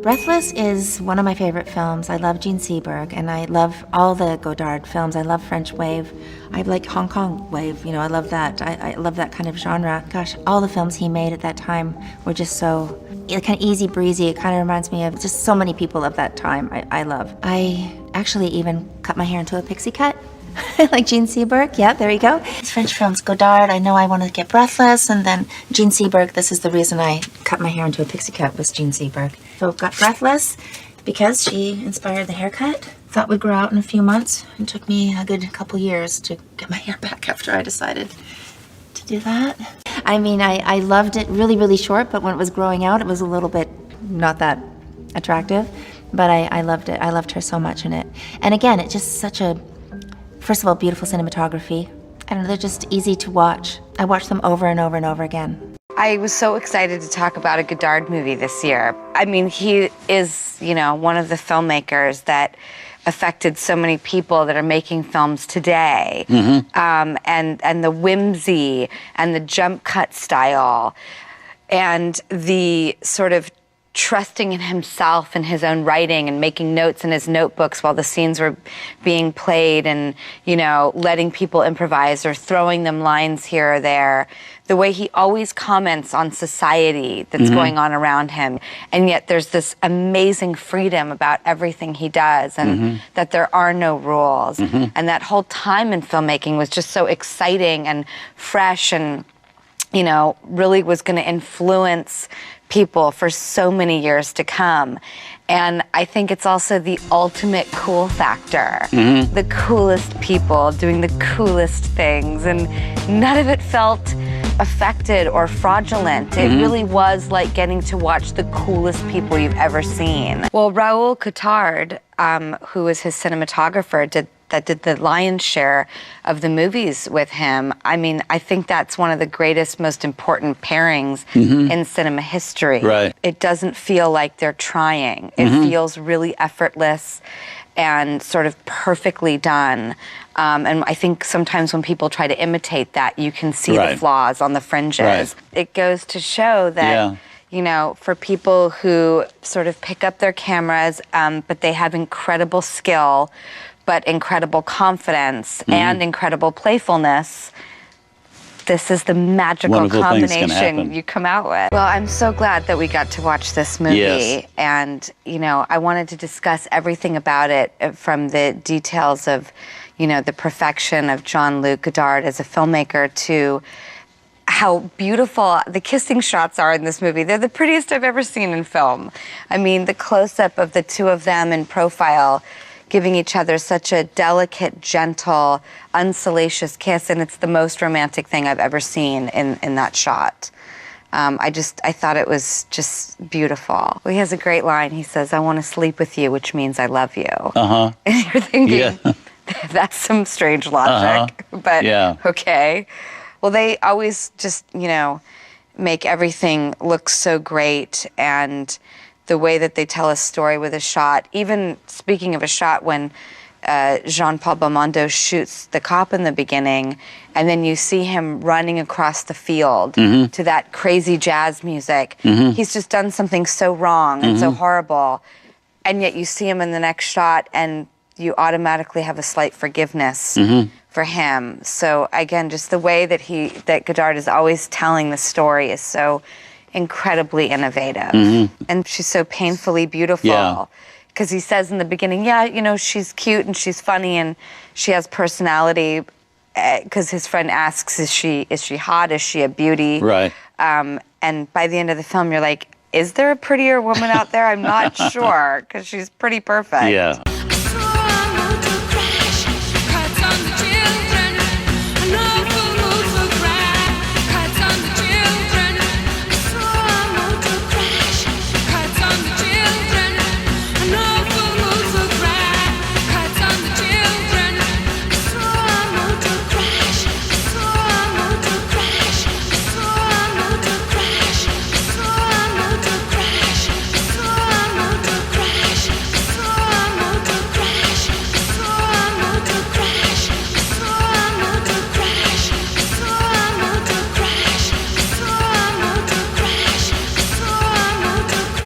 Breathless is one of my favorite films. I love Gene Seberg, and I love all the Godard films. I love French Wave. I like Hong Kong Wave, I love that. I love that kind of genre. Gosh, all the films he made at that time were just so kind of easy breezy. It kind of reminds me of just so many people of that time I love. I actually even cut my hair into a pixie cut. Like Gene Seberg, yeah, there you go. These French films, Godard, I know I want to get Breathless, and then Gene Seberg, this is the reason I cut my hair into a pixie cut, was Gene Seberg. So I've got Breathless because she inspired the haircut. Thought would grow out in a few months. It took me a good couple years to get my hair back after I decided to do that. I mean, I loved it really, really short, but when it was growing out, it was a little bit not that attractive, but I loved it. I loved her so much in it. And again, it's just such a, first of all, beautiful cinematography. I don't know, they're just easy to watch. I watch them over and over and over again. I was so excited to talk about a Godard movie this year. I mean, he is, one of the filmmakers that affected so many people that are making films today. And the whimsy and the jump cut style and the sort of trusting in himself and his own writing and making notes in his notebooks while the scenes were being played and, letting people improvise or throwing them lines here or there. The way he always comments on society that's going on around him. And yet there's this amazing freedom about everything he does and that there are no rules. And that whole time in filmmaking was just so exciting and fresh and, really was going to influence people for so many years to come. And I think it's also the ultimate cool factor. The coolest people doing the coolest things, and none of it felt affected or fraudulent. It really was like getting to watch the coolest people you've ever seen. Well, Raoul Godard, who was his cinematographer, did the lion's share of the movies with him. I mean, I think that's one of the greatest, most important pairings in cinema history. Right. It doesn't feel like they're trying. It feels really effortless and sort of perfectly done. And I think sometimes when people try to imitate that, you can see the flaws on the fringes. It goes to show that for people who sort of pick up their cameras, but they have incredible skill, but incredible confidence and incredible playfulness, this is the magical combination you come out with. Well, I'm so glad that we got to watch this movie. And, I wanted to discuss everything about it, from the details of, the perfection of Jean-Luc Godard as a filmmaker to how beautiful the kissing shots are in this movie. They're the prettiest I've ever seen in film. I mean, the close-up of the two of them in profile, giving each other such a delicate, gentle, unsalacious kiss, and it's the most romantic thing I've ever seen in that shot. I thought it was just beautiful. Well, he has a great line. He says, "I want to sleep with you, which means I love you." And you're thinking, that's some strange logic, but okay. Well, they always just, make everything look so great, and the way that they tell a story with a shot. Even speaking of a shot, when Jean-Paul Belmondo shoots the cop in the beginning, and then you see him running across the field to that crazy jazz music. He's just done something so wrong and so horrible, and yet you see him in the next shot, and you automatically have a slight forgiveness for him. So again, just the way that Godard is always telling the story is so incredibly innovative. And she's so painfully beautiful. Because he says in the beginning, she's cute and she's funny and she has personality. Because his friend asks, is she hot? Is she a beauty? Right. And by the end of the film, you're like, is there a prettier woman out there? I'm not sure, because she's pretty perfect. Yeah.